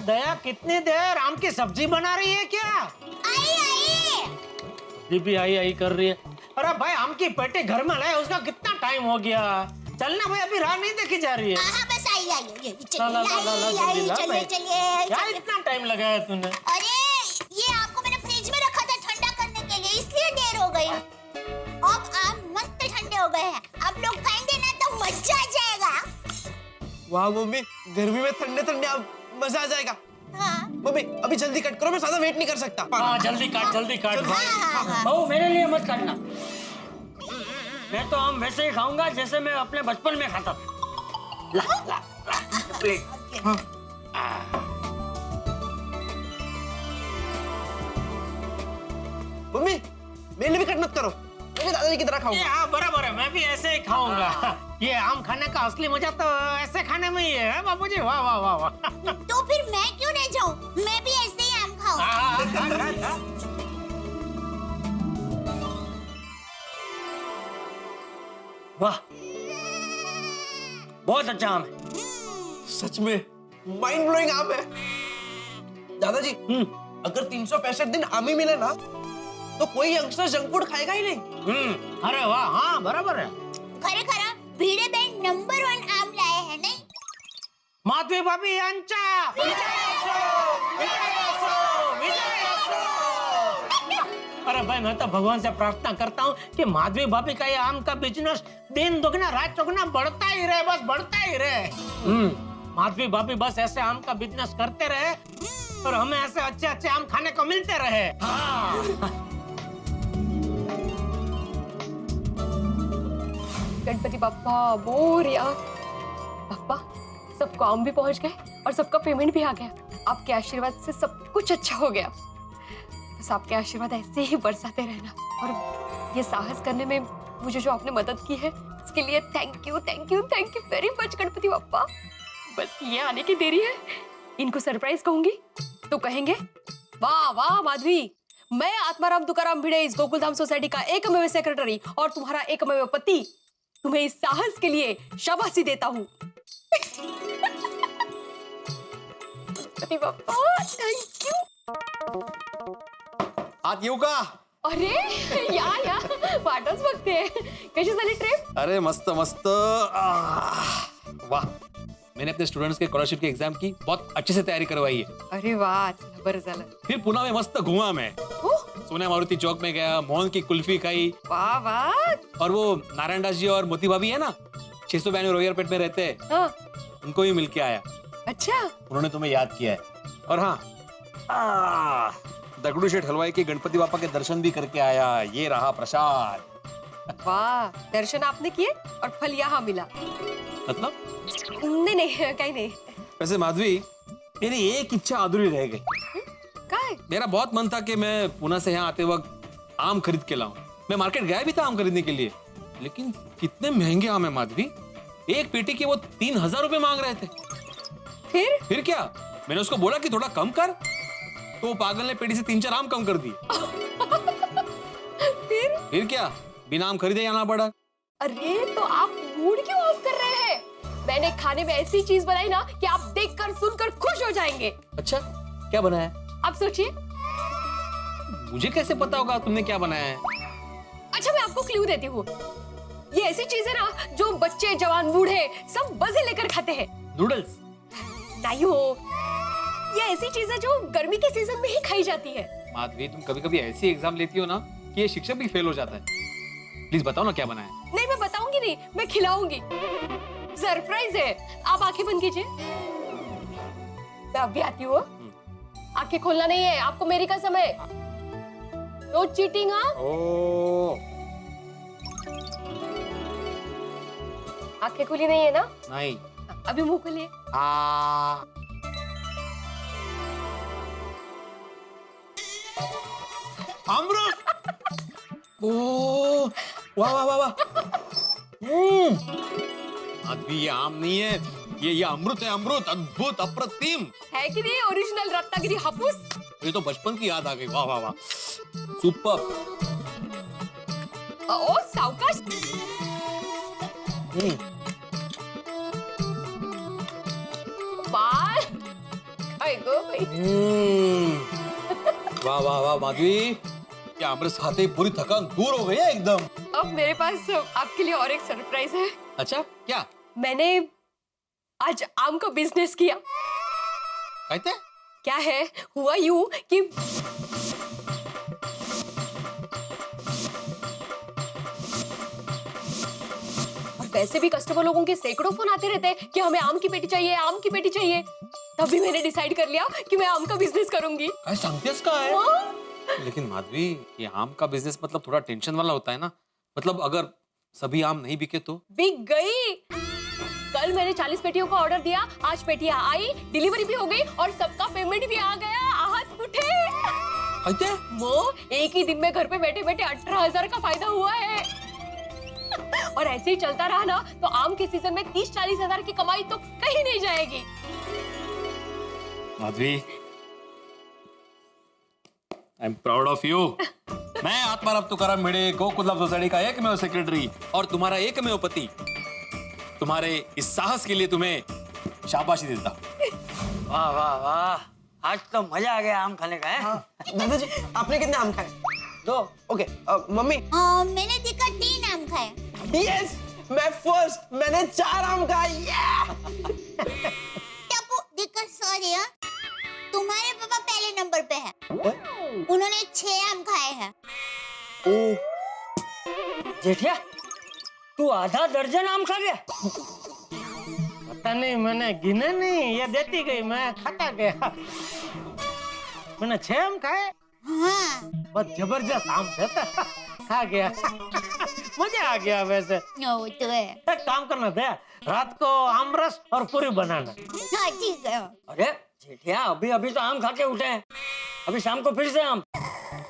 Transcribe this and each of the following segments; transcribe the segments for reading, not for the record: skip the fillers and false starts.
दया कितनी देर आम की सब्जी बना रही है क्या? आई आई। दीदी आई कर रही है। अरे भाई आम की पेटी घर में लाए, उसका कितना टाइम हो गया। चलना भाई, अभी राह नहीं देखी जा रही है। हाँ बस आई ला, चलिए क्या इतना टाइम लगाया तूने? अरे ये आपको मैंने फ्रिज में रखा था ठंडा करने के लिए, इसलिए देर हो गई। अब आम मस्त ठंडे हो गए हैं, अब लोग खाएंगे ना तो मजा आ जाएगा। वाह मम्मी, गर्मी में ठंडे ठंडे आम, मजा आ जाएगा। हाँ मम्मी अभी जल्दी कट करो, मैं ज्यादा वेट नहीं कर सकता। हाँ जल्दी काट भाई। हाँ। बहू मेरे लिए मत काटना, मैं तो आम वैसे ही खाऊंगा जैसे मैं अपने बचपन में खाता था। ला, ला, ला, प्लेट। हाँ। मम्मी मेरे लिए भी कट मत करो, मैं भी दादाजी की तरह खाऊंगा। हाँ बराबर है, मैं भी ऐसे ही खाऊंगा। ये आम खाने का असली मजा तो ऐसे खाने में ही है बाबूजी। वाह वाह वाह वाह। तो फिर मैं क्यों रह जाऊं, मैं भी ऐसे ही आम खाऊं। वाह बहुत अच्छा आम है। सच में माइंड ब्लोइंग आम है दादाजी। अगर 365 दिन आम ही मिले ना तो कोई यंगस्टर जंक फूड खाएगा ही नहीं। अरे वाह, हाँ बराबर है। खरा भिडे बहन नंबर 1 आम लाए हैं नहीं? माधवी भाभी यांचा अरे भाई मैं तो भगवान से प्रार्थना करता हूँ कि माधवी भाभी का ये आम का बिजनेस दिन दुगना रात चौगुना बढ़ता ही रहे, बस बढ़ता ही रहे। माधवी भाभी बस ऐसे आम का बिजनेस करते रहे और हमें ऐसे अच्छे अच्छे आम खाने को मिलते रहे। हाँ। गणपति बप्पा मोरया। बप्पा सबको आम भी पहुंच गए और सबका पेमेंट भी आ गया। आपके आशीर्वाद से सब कुछ अच्छा हो गया। बस आपके आशीर्वाद ऐसे ही बरसाते रहना, और ये साहस करने में मुझे जो आपने मदद की है इसके लिए thank you very much Ganpati Bappa. बस ये आने की देरी है, इनको सरप्राइज कहूंगी तो कहेंगे वाह वाह माधवी, मैं आत्माराम तुकाराम भिड़े इस गोकुलधाम सोसाइटी का एकमेव सेक्रेटरी और तुम्हारा एकमेव पति तुम्हें इस साहस के लिए शाबाशी देता हूँ। Ganpati Bappa thank you. आत येऊ का? अरे या वाटच बघते। कशी झाली ट्रिप? अरे मस्त मस्त। वाह, मैंने अपने स्टूडेंट्स के स्कॉलरशिप की एग्जाम की बहुत अच्छे से तैयारी करवाई है। अरे वाह, बरं झालं। फिर पुणे में मस्त घूमा मैं। सोनिया मारुति चौक में गया, मोहन की कुल्फी खाई। वाह वाह। और वो नारायण दास जी और मोती भाभी है ना, 692 रॉयल पेट में रहते हैं, हाँ। उनको भी मिल के आया। अच्छा, उन्होंने तुम्हें याद किया है। और हाँ, दगड़ू शेठ हलवाई के गणपति बापा के दर्शन भी करके आया। ये रहा प्रसाद। वाह, दर्शन आपने किए और फल यहाँ मिला। मतलब नहीं कहीं नहीं। वैसे माधवी, मेरी एक इच्छा अधूरी रह गई। काय? मेरा बहुत मन था कि मैं पुणे से यहाँ आते वक्त आम खरीद के लाऊं। मैं मार्केट गया भी था आम खरीदने के लिए, लेकिन कितने महंगे आम है माधवी। एक पेटी के वो 3000 रुपए मांग रहे थे। फिर क्या, मैंने उसको बोला कि थोड़ा कम कर, तो वो पागल ने पेटी से 3-4 आम कम कर दिए। फिर क्या, बिना आम खरीदे आना पड़ा। अरे तो आप मूड क्यों ऑफ कर रहे हैं? मैंने खाने में ऐसी चीज बनाई ना कि आप देखकर सुनकर खुश हो जाएंगे। अच्छा, क्या बनाया? आप सोचिए। मुझे कैसे पता होगा तुमने क्या बनाया है? अच्छा मैं आपको क्लू देती हूँ। ये ऐसी चीज है ना जो बच्चे जवान बूढ़े सब मजे लेकर खाते हैं। नूडल्स? नहीं हो, ये ऐसी चीज है जो गर्मी के सीजन में ही खाई जाती है। माधवी, तुम कभी कभी ऐसी एग्जाम लेती हो ना कि ये शिक्षक भी फेल हो जाता है। प्लीज बताओ ना क्या बनाया है। नहीं मैं बताऊंगी नहीं, मैं खिलाऊंगी। सरप्राइज है, आप आंखें बंद कीजिए। मैं अभी आती हूँ। आंखें खोलना नहीं है आपको, मेरी कसम है। No cheating. हाँ, आंखें खुली नहीं है ना? नहीं। अभी मुंह खोलिए। अमृत! ओह, वाह वाह वाह वाह। माधवी, ये आम नहीं है, ये अमृत है। अमृत, अद्भुत, अप्रतिम है कि नहीं? ओरिजिनल रत्नागिरी हापुस। ये तो बचपन की याद आ गई। वाह वाह वाह, सुपर। ओ सावकाश। वाह, आई ओ भाई। वाह वाह वाह माधवी, क्या अमृत खाते ही पूरी थकान दूर हो गई है एकदम। अब मेरे पास आपके लिए और एक सरप्राइज है। अच्छा क्या? मैंने आज आम का बिजनेस किया। कहते? क्या है, हुआ यूं कि और वैसे भी कस्टमर लोगों के सैकड़ों फोन आते रहते हैं कि हमें आम की पेटी चाहिए, आम की पेटी चाहिए। तभी मैंने डिसाइड कर लिया कि मैं आम का बिजनेस करूंगी। काय सांगतेस काय? हाँ? लेकिन माधवी, ये आम का बिजनेस मतलब थोड़ा टेंशन वाला होता है ना। मतलब अगर सभी आम नहीं बिके तो? बिक गई। कल मैंने 40 पेटियों का ऑर्डर दिया, आज पेटियां आई, डिलीवरी भी हो गई और सबका पेमेंट भी आ गया। आहत उठे। कहते? वो एक ही दिन में घर पे बैठे बैठे 18,000 का फायदा हुआ है। और ऐसे ही चलता रहा ना तो आम के सीजन में 30-40 हजार की कमाई तो कहीं नहीं जाएगी। Madhavi, I am proud of you. मैं आत्माराम तुकाराम भिड़े गोकुलम सोसाइटी का एकमेव सेक्रेटरी और तुम्हारा एकमेव पति तुम्हारे इस साहस के लिए तुम्हें शाबाशी देता। वाह वाह वाह, आज तो मजा आ गया आम खाने का है। दादाजी, आपने कितने आम खाए? 2। Okay, mummy? मैंने दिक्कत 3 आम खाए। यस, मैं फर्स्ट, मैंने 4 आम खाए। टप्पू, दिक्कत सॉरी हाँ, तुम्हारे पापा पहले नंबर पे है। उन्होंने 6 आम खाए हैं। जेठिया, तू आधा दर्जन आम खा गया। पता नहीं, मैंने गिने नहीं, ये देती गई, मैं खाता गया। मैंने 6 आम खाए। हाँ। बहुत जबरदस्त आम थे, खा गया। मजा आ गया। वैसे वो तो है। एक काम करना था, रात को आम रस और पूरी बनाना। हाँ ठीक है। अरे जेठिया, अभी अभी तो आम खा के उठे हैं, अभी शाम को फिर से आम।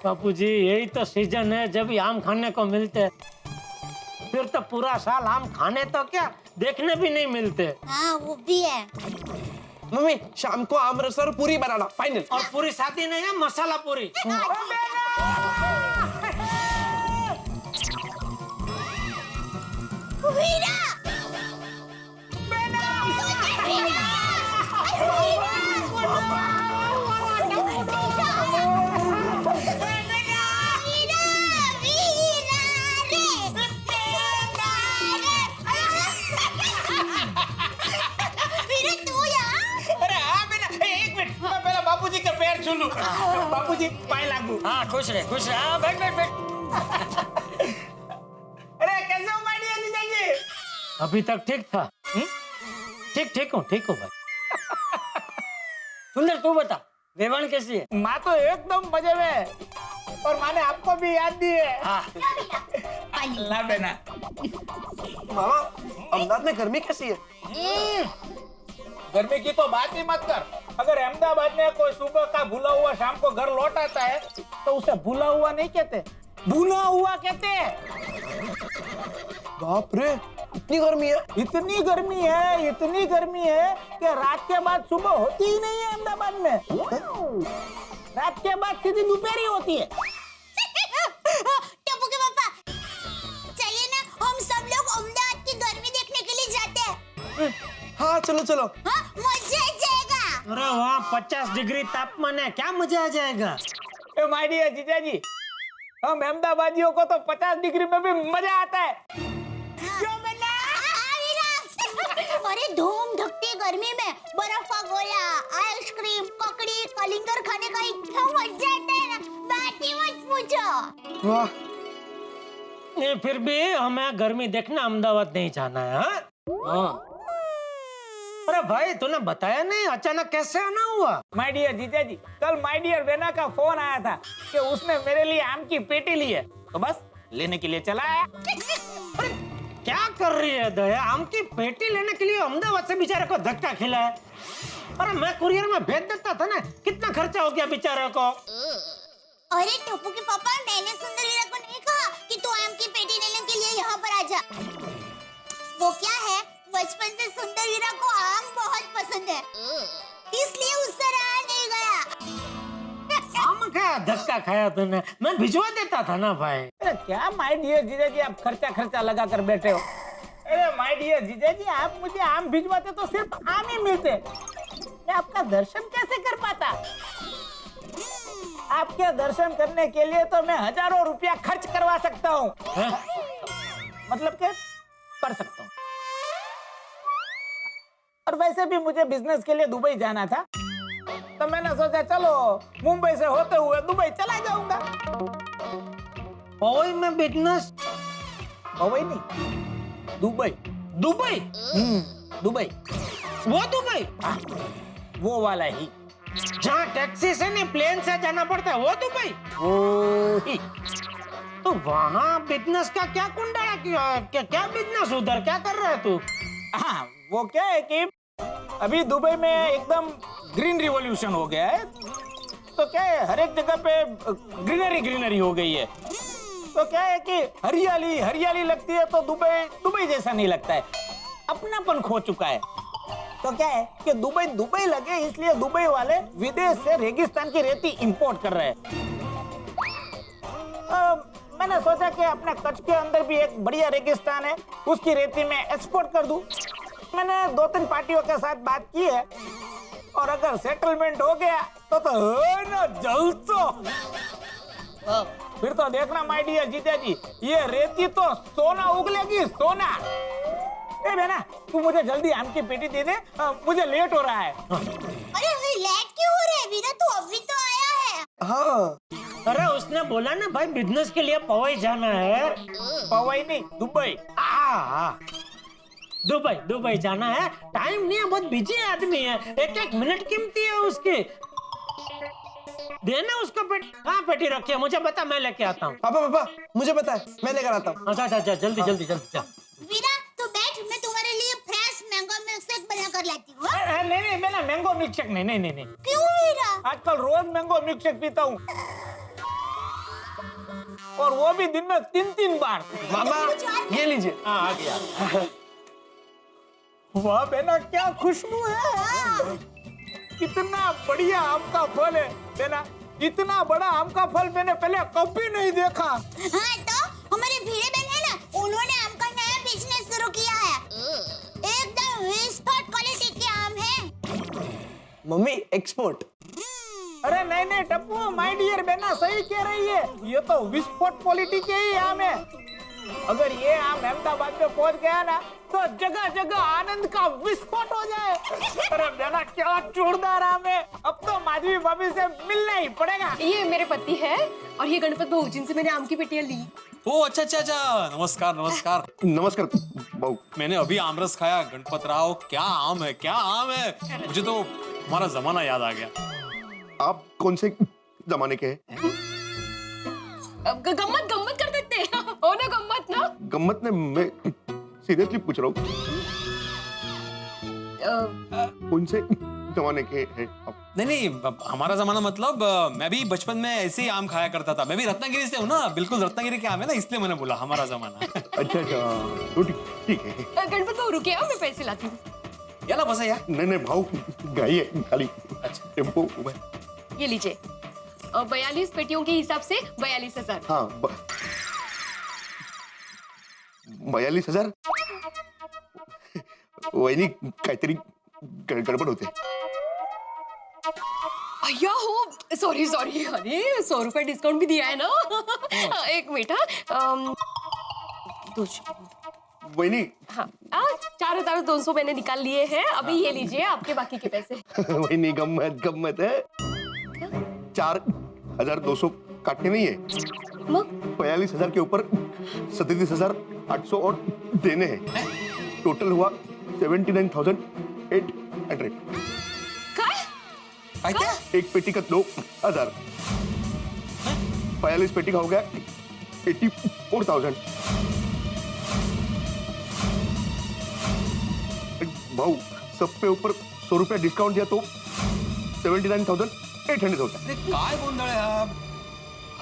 बापूजी, यही तो सीजन है जब आम खाने को मिलते। फिर तो पूरा साल आम खाने तो क्या देखने भी नहीं मिलते। हाँ वो भी है। मम्मी, शाम को आम रस और पूरी बनाना, फाइनल। और पूरी साथी नहीं है, मसाला पूरी। वीरा! बापूजी का पैर छू लूं। बापूजी पाए लागू। हाँ खुश रहे। हाँ बैठ बैठ बैठ। अरे कैसे हो मानिए जीजाजी? अभी तक ठीक था। ठीक हूँ भाई। सुंदर तू बता, वेवान कैसी है? माँ तो एकदम मजे में, और माँ ने आपको भी याद दी है। हाँ ला बेना। मामा, अहमदाबाद में गर्मी कैसी है? गर्मी की तो बात ही मत कर। अगर अहमदाबाद में कोई सुबह का भूला हुआ शाम को घर लौट आता है तो उसे भूला हुआ नहीं कहते, भूना हुआ कहते हैं। बाप रे, इतनी गर्मी है? इतनी गर्मी है कि रात के बाद सुबह होती ही नहीं है अहमदाबाद में। रात के बाद सीधी दोपहर होती है। टप्पू के पापा, चलिए ना हम सब लोग अहमदाबाद की गर्मी देखने के लिए जाते हैं। हाँ चलो। हाँ, मजा आ जाएगा। अरे वहाँ 50 डिग्री तापमान है, क्या मजा आ जाएगा। ए माय डियर जीजाजी, हम अहमदाबादियों को तो 50 डिग्री में भी मजा आता है। क्यों बेटा? अरे धूम धकती गर्मी में बर्फ का गोला, आइसक्रीम, ककड़ी, कलिंगर खाने का इतना मजा आता है ना, बात ही मत पूछो। वाह, नहीं, फिर भी हमें गर्मी देखना अहमदाबाद नहीं जाना है। हाँ? अरे भाई, तूने बताया नहीं, अचानक कैसे आना हुआ? माय डियर जीजाजी, कल माय डियर वेना का फोन आया था कि उसने मेरे लिए आम की पेटी ली है, तो बस लेने के लिए चला आया। क्या कर रही है दया? आम की पेटी लेने के लिए अहमदाबाद से बेचारे को धक्का खिला है। अरे मैं कुरियर में भेज देता था ना, कितना खर्चा हो गया बेचारे को। अरे टप्पू के पापा, मैंने सुंदर वीरा को नहीं कहा कि तू आम की पेटी लेने के लिए यहाँ पर आजा। वो क्या है, बचपन से सुंदर वीरा को आम बहुत पसंद है, इसलिए उससे रहा नहीं गया। आम का धक्का खाया तूने, मैं भिजवा देता था ना भाई। अरे क्या माय डियर जीजाजी, आप खर्चा लगा कर बैठे हो। अरे माय डियर जीजाजी, आप मुझे आम भिजवाते तो सिर्फ आम ही मिलते। मैं आपका दर्शन कैसे कर पाता? आपके दर्शन करने के लिए तो मैं हजारों रुपया खर्च करवा सकता हूँ। मतलब के कर सकता हूँ। और वैसे भी मुझे बिजनेस के लिए दुबई जाना था, तो मैंने सोचा चलो मुंबई से होते हुए दुबई चला जाऊंगा। पवई में बिजनेस? दुबई नहीं, दुबई। दुबई? दुबई, वो दुबई? वो वाला ही। जहाँ टैक्सी से नहीं प्लेन से जाना पड़ता है, वो दुबई? वो ही। तो वहाँ बिजनेस का क्या कुंडा क्या बिजनेस उधर क्या कर रहा है तू? हाँ, वो क्या है कि अभी दुबई में एकदम ग्रीन रिवॉल्यूशन हो गया है, तो क्या है हर एक जगह पे ग्रीनरी हो गई है। तो क्या है कि हरियाली हरियाली लगती है, तो दुबई जैसा नहीं लगता है, अपनापन खो चुका है। तो क्या है कि दुबई लगे, इसलिए दुबई वाले विदेश से रेगिस्तान की रेती इंपोर्ट कर रहे हैं। मैंने सोचा कि अपने कच्छ के अंदर भी एक बढ़िया रेगिस्तान है, उसकी रेती में एक्सपोर्ट कर दूं। मैंने 2-3 पार्टियों के साथ बात की है, और अगर सेटलमेंट हो गया तो है ना जलसो। फिर तो देखना माय डियर जीजाजी, ये रेती तो सोना उगलेगी, सोना। ए बेना, तू मुझे जल्दी आम की पेटी दे दे, मुझे लेट हो रहा है। अरे लेट क्यों हो रहा है वीरा? तू अभी तो आया है। हाँ अरे उसने बोला ना भाई बिजनेस के लिए पवई जाना है। पवई नहीं, दुबई। दुबई जाना है। टाइम नहीं है, बहुत बिजी आदमी है, एक मिनट कीमती है उसकी। देना उसको पेटी। कहाँ पेटी रखी है मुझे बता, मैं लेके आता हूँ। पापा मुझे पता है, मैं लेकर आता हूँ। अच्छा जल्दी चल। वीरा तू बैठ, मैं तुम्हारे लिए फ्रेश मैंगो मिल्क शेक बना कर लाती हूँ। नहीं, मैंने मैंगो मिल्क शेक नहीं। क्यों वीरा? आजकल रोज मैंगो मिल्क शेक पीता हूँ, और वो भी दिन में 3-3 बार। मामा ये लीजिए। आ गया। वाह बेना, क्या खुशबू है। कितना बढ़िया आम का फल है बेना, इतना बड़ा आम का फल मैंने पहले कभी नहीं देखा। हाँ तो हमारे भीड़े बहन है ना, उन्होंने आम का नया बिजनेस शुरू किया है। एकदम एक्सपोर्ट क्वालिटी के आम है। Mummy export? अरे नहीं टप्पू, माय डियर बेना सही कह रही है, ये तो विस्फोट क्वालिटी के ही आम है। अगर ये आम अहमदाबाद में पहुंच गया ना, तो जगह जगह आनंद का विस्फोट हो जाए। अरे बेना क्या जोरदार आम है, अब तो माधवी भाभी से मिलना ही पड़ेगा। ये मेरे पति है, और ये गणपत भाऊ जिनसे मैंने आम की पेटियां ली। ओ अच्छा, नमस्कार। नमस्कार बहू। मैंने अभी आमरस खाया। गणपत राव, क्या आम है। मुझे तो हमारा जमाना याद आ गया। आप कौन से जमाने के हैं? गम्मत कर देते हो ना, गम्मत ना। गम्मत ने, मैं सीरियसली पूछ रहा हूँ, कौन से जमाने के हैं आप? नहीं, हमारा जमाना मतलब मैं भी बचपन में ऐसे ही आम खाया करता था। मैं भी रत्नागिरी से हूँ ना, बिल्कुल रत्नागिरी के आम है ना, इसलिए मैंने बोला हमारा जमाना। अच्छा, तो ठीक है। गणपत भाऊ रुके, मैं पैसे लाती हूँ। याला बसा यार। नहीं भाव गाई है खाली। अच्छा। टेम्पो। ये लीजिए, 42 पेटियों के हिसाब से 42,000। हाँ 42,000? वहिनी काहीतरी गडबड होते। भैया हो, सॉरी, अरे 100 रुपए डिस्काउंट भी दिया है ना। एक मिनट। वहिनी हाँ, 4,200 मैंने निकाल लिए हैं। अभी ये लीजिए आपके बाकी के पैसे। वहिनी गम्मत है। 4,200 काटने नहीं है, 42,000 के ऊपर 37,800 और देने हैं। टोटल हुआ 79,800। क्या? एक पेटी का 2,000, 42 पेटी का हो गया 84,000। भाऊ सब पे ऊपर 100 रुपया डिस्काउंट दिया तो 79,800 होता है। अरे काय गोंधळ है आप?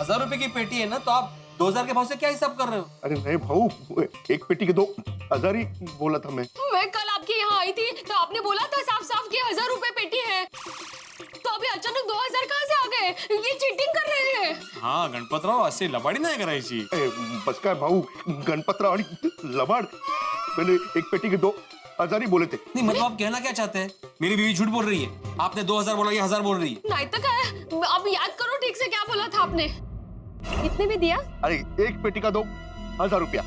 1,000 रुपए की पेटी है ना, तो आप 2,000 के भाव से क्या हिसाब कर रहे हो? अरे नहीं भाऊ, एक पेटी के 2,000 ही बोला था मैं कल आपके यहाँ आई थी तो आपने बोला था साफ कि 1,000 रुपए पेटी है, तो अभी अचानक 2,000 कहाँ से आ गए? ये चीटिंग कर रहे हैं। हाँ गणपतराव, असे लबाडी नाही करायची। बस काय भाऊ, गणपतराव आणि लबाड। मैंने एक पेटी के 2 1000 ही बोले थे। नहीं मतलब आप कहना क्या चाहते हैं? मेरी बीवी झूठ बोल रही है। आपने 2000 बोला, ये 1000 बोल रही है। नहीं तो क्या है? अब याद करो ठीक से क्या बोला था आपने। कितने में दिया? अरे एक पेटी का 2000 रुपया।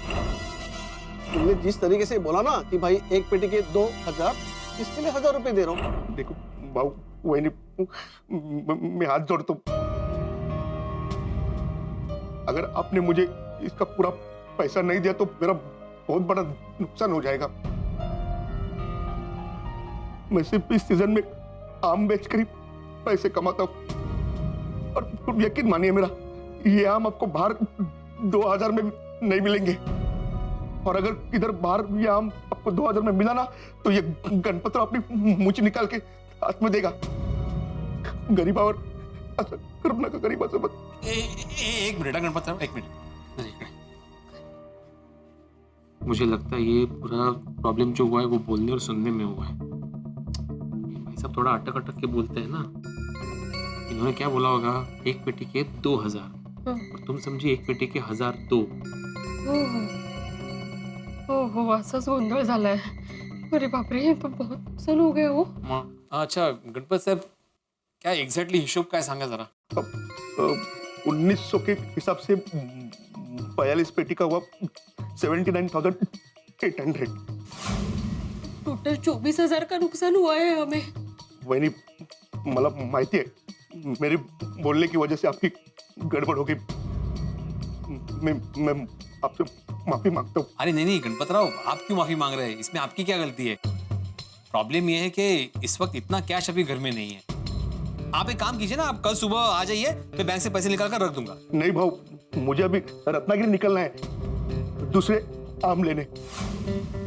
तुमने जिस तरीके से बोला ना कि भाई एक पेटी के 2000, इसके लिए 1000 रुपए दे रहा हूँ। देखो भाऊ, वही मैं हाथ जोड़ता हूँ, अगर आपने मुझे इसका पूरा पैसा नहीं दिया तो मेरा बहुत बड़ा नुकसान हो जाएगा। मैं सिर्फ इस सीजन में आम बेचकर ही पैसे कमाता हूँ, और यकीन मानिए मेरा, ये आम आपको बाहर 2000 में नहीं मिलेंगे। और अगर इधर बाहर ये आम आपको 2000 में मिला ना, तो ये गणपत अपनी मुंह निकाल के हाथ में देगा। गरीबा और करुणा का गरीबा से मत। एक मिनट गणपत राव, एक मिनट। मुझे लगता है ये पूरा प्रॉब्लम जो हुआ है वो बोलने और सुनने में हुआ है। भाई साहब थोड़ा अटक अटक के बोलते हैं ना। इन्होंने क्या बोला होगा, एक पेटी के 2000 और तुम समझी एक पेटी के 1002। ओहो, असंच गोंधळ झालाय। अरे बापरे, हे तो बहुत नुकसान हो गया हो। अच्छा गणपत साहब, क्या एग्जैक्टली हिशोब काय सांगा जरा। 1900 के हिसाब से 42 पेटी का हुआ 79,800। टोटल 24,000 का नुकसान हुआ है हमें। वही मला माहिती है, मेरे बोलने की वजह से आपकी गड़बड़ हो गई। मैं आपसे माफी मांगता हूँ। अरे नहीं गणपत राव, आप क्यों माफी मांग रहे हैं? इसमें आपकी क्या गलती है? प्रॉब्लम यह है कि इस वक्त इतना कैश अभी घर में नहीं है। आप एक काम कीजिए ना, आप कल सुबह आ जाइए, मैं बैंक से पैसे निकाल कर रख दूंगा। नहीं भाऊ, मुझे अभी रत्नागिरी निकलना है दूसरे आम लेने,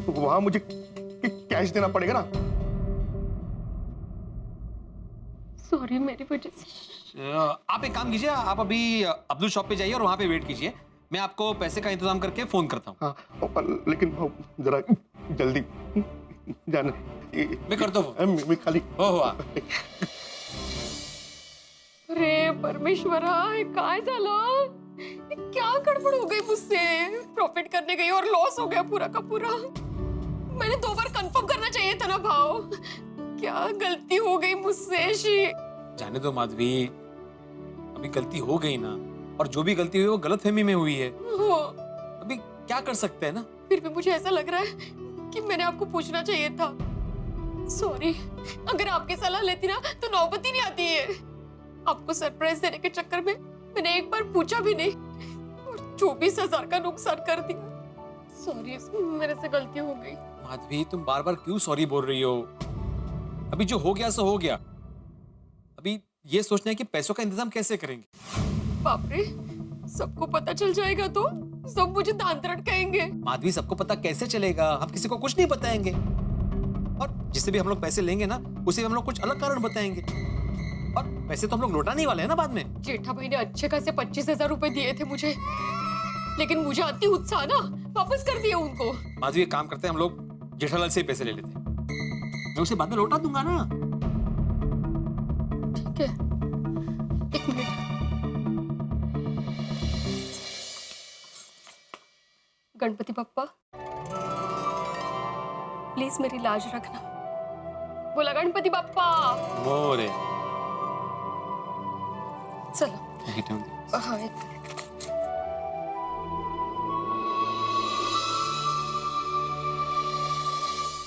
वहां मुझे कैश देना पड़ेगा ना। सॉरी, मेरी वजह से। आप एक काम कीजिए, आप अभी अब्दुल शॉप पे जाइए और वहां पे वेट कीजिए। मैं आपको पैसे का इंतजाम करके फोन करता हूँ। हाँ, लेकिन भाऊ जरा जल्दी जाना। मैं करता हूँ। मैं खाली अरे परमेश्वरा, हे काय झालं? हे क्या गड़बड़ हो गई मुझसे? प्रॉफिट करने गई और लॉस हो गया पूरा का पूरा। मैंने 2 बार कंफर्म करना चाहिए था ना भाव। क्या गलती हो गई मुझसे शी। जाने दो माधवी, अभी गलती हो गई ना, और जो भी गलती हुई वो गलतफहमी में हुई है। हो, अभी क्या कर सकते हैं ना। फिर भी मुझे ऐसा लग रहा है कि मैंने आपको पूछना चाहिए था। सॉरी, अगर आपकी सलाह लेती ना तो नौबत ही नहीं आती है। आपको सरप्राइज देने के चक्कर में मैंने एक बार पूछा भी नहीं और 24,000 का नुकसान कर दिया। सॉरी, मेरे से गलती हो गई। माधवी, तुम बार बार क्यों सॉरी बोल रही हो? अभी जो हो गया सो हो गया। अभी ये सोचना है कि पैसों का इंतजाम कैसे करेंगे। बाप रे, सबको पता चल जाएगा तो सब मुझे दांतरट कहेंगे। माधवी, सबको पता कैसे चलेगा? हम किसी को कुछ नहीं बताएंगे, और जिससे भी हम लोग पैसे लेंगे ना, उसे हम लोग कुछ अलग कारण बताएंगे, और पैसे तो हम लोग लौटाने वाले हैं ना बाद में। जेठा भाई ने अच्छे खासे 25,000 रुपए दिए थे मुझे, लेकिन मुझे अति उत्साह ना वापस कर दिया उनको। माधवी, एक काम करते हैं, हम लोग जेठालाल से ही पैसे ले लेते हैं। मैं उसे बाद में लौटा दूंगा ना। ठीक है, एक मिनट। गणपति बप्पा, प्लीज मेरी लाज रखना। बोला गणपति बप्पा। मोरे। चलो। हाँ, एक मिनट।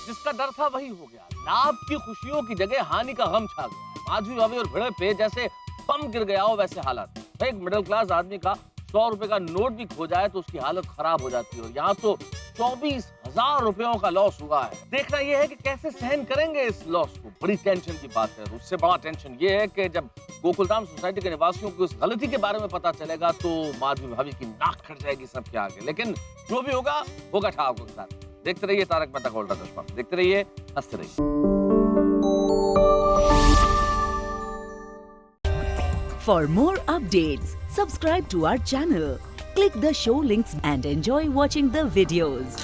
जिसका डर था वही हो गया। लाभ की खुशियों की जगह हानि का गम छा गया। माधवी भाभी और भिड़े पे जैसे बम गिर गया हो वैसे हालात। एक मिडिल क्लास आदमी का 100 रुपए का नोट भी खो जाए तो उसकी हालत खराब हो जाती है, और यहाँ तो 24,000 रुपयों का लॉस हुआ है। देखना यह है कि कैसे सहन करेंगे इस लॉस को। बड़ी टेंशन की बात है। उससे बड़ा टेंशन ये है कि जब गोकुलधाम सोसाइटी के निवासियों को इस गलती के बारे में पता चलेगा तो माधवी भाभी की नाक कट जाएगी सबके आगे। लेकिन जो भी होगा होगा ठाकुर के साथ। देखते रहिए तारक मेहता का उल्टा चश्मा, देखते रहिए, हंसते रहिए। For more updates, subscribe to our channel, click the show links and enjoy watching the videos.